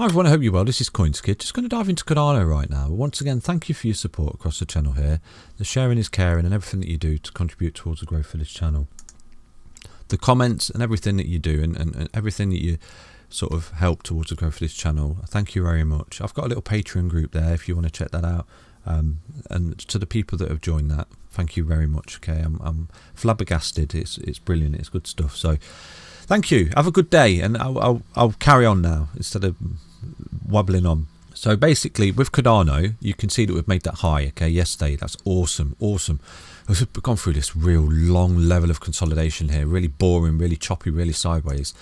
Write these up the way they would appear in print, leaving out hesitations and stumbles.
Hi everyone, I hope you're well. This is CoinsKid. Just going to dive into Cardano right now. Once again, thank you for your support across the channel here. The sharing is caring and everything that you do to contribute towards the growth of this channel. The comments and everything that you do and everything that you sort of help towards the growth of this channel, thank you very much. I've got a little Patreon group there if you want to check that out. And to the people that have joined that, thank you very much. Okay, I'm flabbergasted. It's brilliant. It's good stuff. So thank you. Have a good day, and I'll carry on now instead of wobbling on. So basically with Cardano, you can see that we've made that high, okay, yesterday. That's awesome. We've gone through this real long level of consolidation here, really boring, really choppy, really sideways,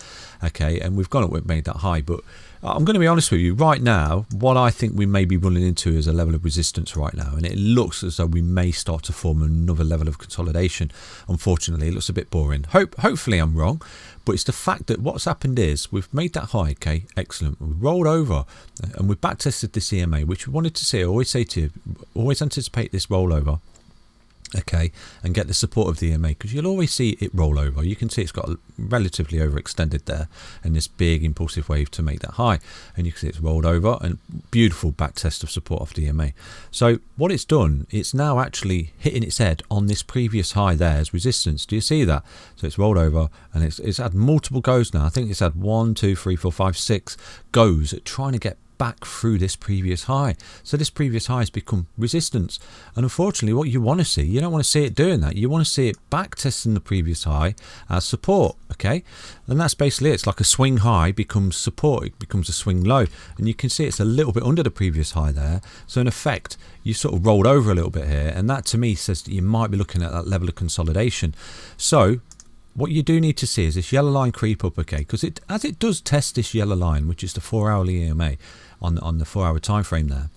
okay, and we've made that high. But I'm going to be honest with you right now, what I think we may be running into is a level of resistance right now, and it looks as though we may start to form another level of consolidation. Unfortunately, it looks a bit boring. Hopefully I'm wrong, but it's the fact that what's happened is we've made that high, okay, excellent. We've rolled over and we've back tested this EMA, which we wanted to see. I always say to you, always anticipate this rollover, okay, and get the support of the EMA, because you'll always see it roll over. You can see it's got relatively overextended there and this big impulsive wave to make that high, and you can see it's rolled over and beautiful back test of support of the EMA. So what it's done, it's now actually hitting its head on this previous high there as resistance. Do you see that? So it's rolled over and it's had multiple goes now. I think it's had 1, 2, 3, 4, 5, 6 goes at trying to get back through this previous high. So this previous high has become resistance, and unfortunately what you want to see, you don't want to see it doing that. You want to see it back testing the previous high as support, okay, and that's basically it. It's like a swing high becomes support, it becomes a swing low, and you can see it's a little bit under the previous high there. So in effect you sort of rolled over a little bit here, and that to me says that you might be looking at that level of consolidation. So what you do need to see is this yellow line creep up, okay, because as it does test this yellow line, which is the 4-hourly EMA on the 4-hour time frame there,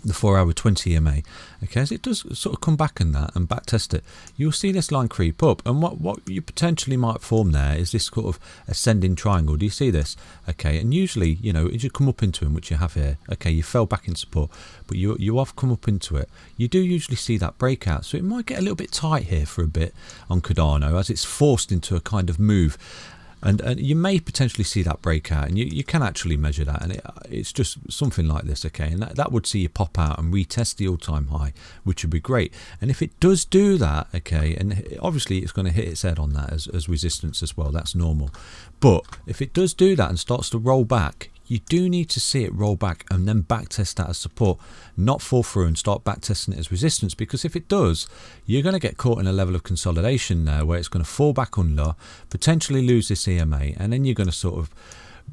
the 4-hour 20 EMA, okay, as it does sort of come back in that and back test it, you'll see this line creep up, and what you potentially might form there is this sort of ascending triangle. Do you see this? Okay, and usually, you know, as you come up into them, which you have here, okay, you fell back in support, but you have come up into it, you do usually see that breakout. So it might get a little bit tight here for a bit on Cardano as it's forced into a kind of move. And you may potentially see that breakout, and you can actually measure that, and it's just something like this, okay, and that would see you pop out and retest the all-time high, which would be great. And if it does do that, okay, and obviously it's going to hit its head on that as resistance as well, that's normal, but if it does do that and starts to roll back, you do need to see it roll back and then back test that as support, not fall through and start back testing it as resistance, because if it does, you're going to get caught in a level of consolidation there where it's going to fall back under, potentially lose this EMA, and then you're going to sort of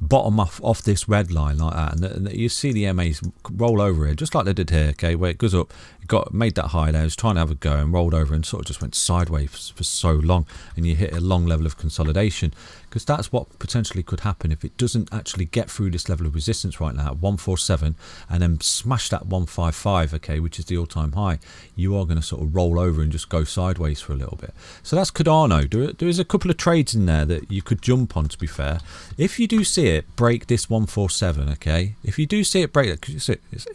bottom off this red line like that, and you see the EMAs roll over here just like they did here, okay, where it goes up, it made that high there, it was trying to have a go and rolled over and sort of just went sideways for so long, and you hit a long level of consolidation, because that's what potentially could happen if it doesn't actually get through this level of resistance right now at 147 and then smash that 155, okay, which is the all-time high. You are going to sort of roll over and just go sideways for a little bit. So that's Cardano. There is a couple of trades in there that you could jump on, to be fair. If you do see it break this 147, okay, if you do see it break that, because you see it's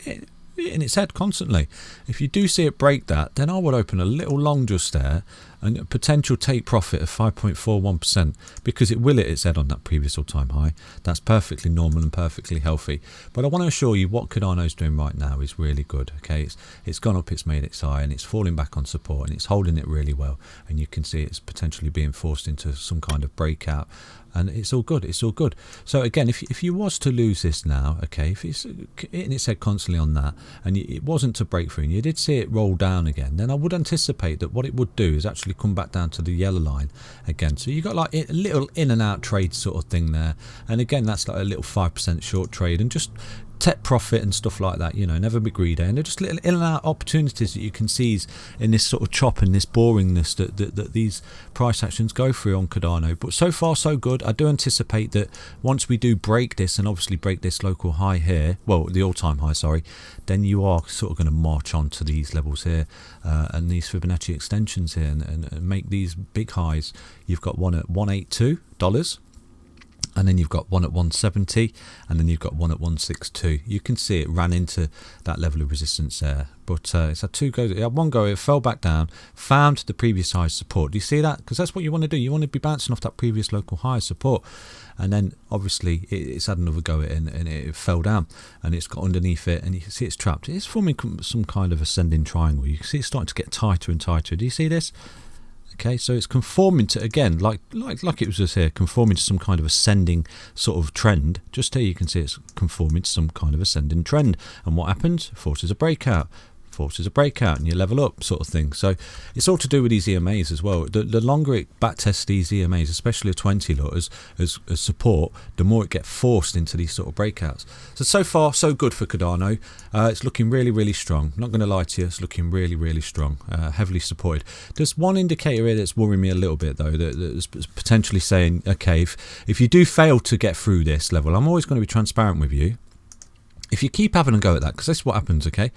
in its head constantly, if you do see it break that, then I would open a little long just there and a potential take profit of 5.41%, because it will hit its head on that previous all-time high. That's perfectly normal and perfectly healthy. But I want to assure you what Cardano's doing right now is really good, okay. It's gone up, it's made its high, and it's falling back on support, and it's holding it really well, and you can see it's potentially being forced into some kind of breakout, and it's all good, it's all good. So again, if you was to lose this now, okay, if it's hitting its head constantly on that and it wasn't to break through and you did see it roll down again, then I would anticipate that what it would do is actually come back down to the yellow line again. So you got like a little in and out trade sort of thing there, and again that's like a little 5% short trade, and just take profit and stuff like that, you know, never be greedy, and they're just little in and out opportunities that you can seize in this sort of chop and this boringness that these price actions go through on Cardano. But so far so good. I do anticipate that once we do break this, and obviously break this local high here, well, the all-time high, sorry, then you are sort of going to march on to these levels here, and these Fibonacci extensions here, and make these big highs. You've got one at $182, and then you've got one at 170, and then you've got one at 162. You can see it ran into that level of resistance there, but it's had two goes. It had one go, it fell back down, found the previous high support. Do you see that? Because that's what you want to do. You want to be bouncing off that previous local high support, and then obviously it's had another go at it, and it fell down, and it's got underneath it, and you can see it's trapped. It's forming some kind of ascending triangle. You can see it's starting to get tighter and tighter. Do you see this? Okay, so it's conforming to, again, like it was just here, conforming to some kind of ascending sort of trend. Just here you can see it's conforming to some kind of ascending trend. And what happens? Forces a breakout. And you level up, sort of thing. So it's all to do with these EMAs as well. The longer it backtests these EMAs, especially a 20 lot as support, the more it gets forced into these sort of breakouts. So far so good for Cardano. It's looking really strong. I'm not going to lie to you, it's looking really strong, heavily supported. There's one indicator here that's worrying me a little bit though, that's potentially saying, okay, if you do fail to get through this level, I'm always going to be transparent with you. If you keep having a go at that, because that's what happens, okay?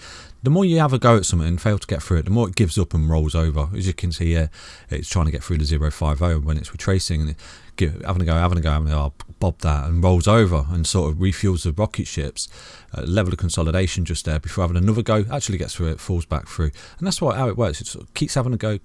The more you have a go at something and fail to get through it, the more it gives up and rolls over. As you can see here, it's trying to get through the 050 when it's retracing, and having a go, bob that, and rolls over and sort of refuels the rocket ships. Level of consolidation just there before having another go, actually gets through it, falls back through. And that's how it works. It sort of keeps having a go,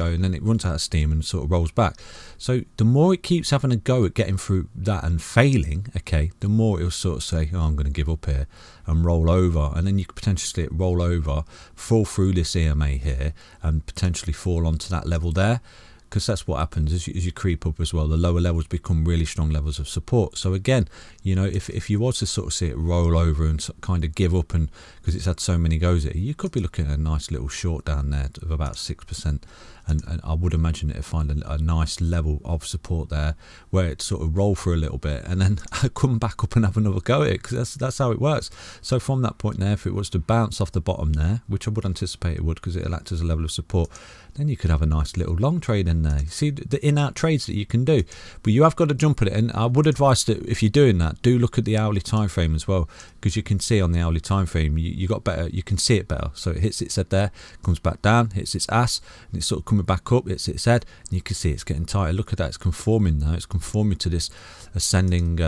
and then it runs out of steam and sort of rolls back. So the more it keeps having a go at getting through that and failing, okay, the more it'll sort of say, oh, I'm going to give up here, and roll over. And then you could potentially roll over, fall through this EMA here, and potentially fall onto that level there. Because that's what happens as you creep up as well. The lower levels become really strong levels of support. So again, you know, if you was to sort of see it roll over and kind of give up, and because it's had so many goes at it, you could be looking at a nice little short down there of about 6%. And I would imagine it'd find a nice level of support there where it sort of roll for a little bit and then come back up and have another go at it, because that's how it works. So from that point there, if it was to bounce off the bottom there, which I would anticipate it would, because it'll act as a level of support, then you could have a nice little long trade in there. You see the in-out trades that you can do, but you have got to jump at it. And I would advise that if you're doing that, do look at the hourly time frame as well, because you can see on the hourly time frame you got better, you can see it better. So it hits its head there, comes back down, hits its ass, and it's sort of coming back up, hits its head, and you can see it's getting tighter. Look at that, it's conforming now. It's conforming to this ascending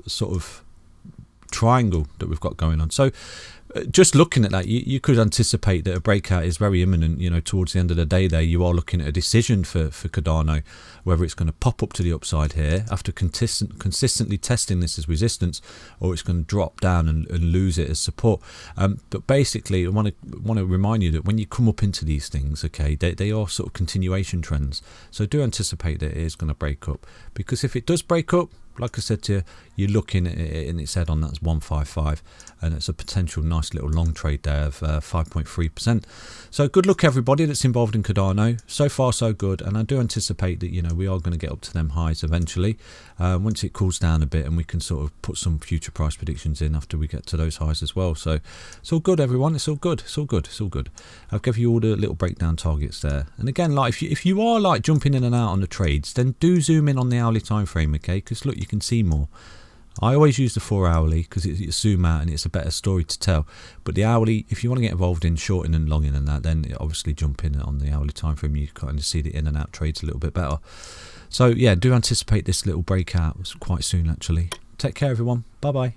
sort of triangle that we've got going on. So just looking at that, you could anticipate that a breakout is very imminent. You know, towards the end of the day there, you are looking at a decision for Cardano, whether it's going to pop up to the upside here after consistently testing this as resistance, or it's going to drop down and lose it as support. But basically, I want to remind you that when you come up into these things, okay, they are sort of continuation trends. So do anticipate that it is going to break up, because if it does break up, like I said to you, you're looking at it in its head on that's 155, and it's a potential nice little long trade there of 5.3%. So good luck everybody that's involved in Cardano. So far so good, and I do anticipate that, you know, we are going to get up to them highs eventually once it cools down a bit, and we can sort of put some future price predictions in after we get to those highs as well. So it's all good, everyone. It's all good. It's all good. It's all good. I'll give you all the little breakdown targets there. And again, like if you are like jumping in and out on the trades, then do zoom in on the hourly time frame, okay? Because look, you can see more. I always use the 4 hourly because it's zoom out and it's a better story to tell. But the hourly, if you want to get involved in shorting and longing and that, then obviously jump in on the hourly time frame. You kind of see the in and out trades a little bit better. So yeah, do anticipate this little breakout quite soon actually. Take care everyone. Bye bye.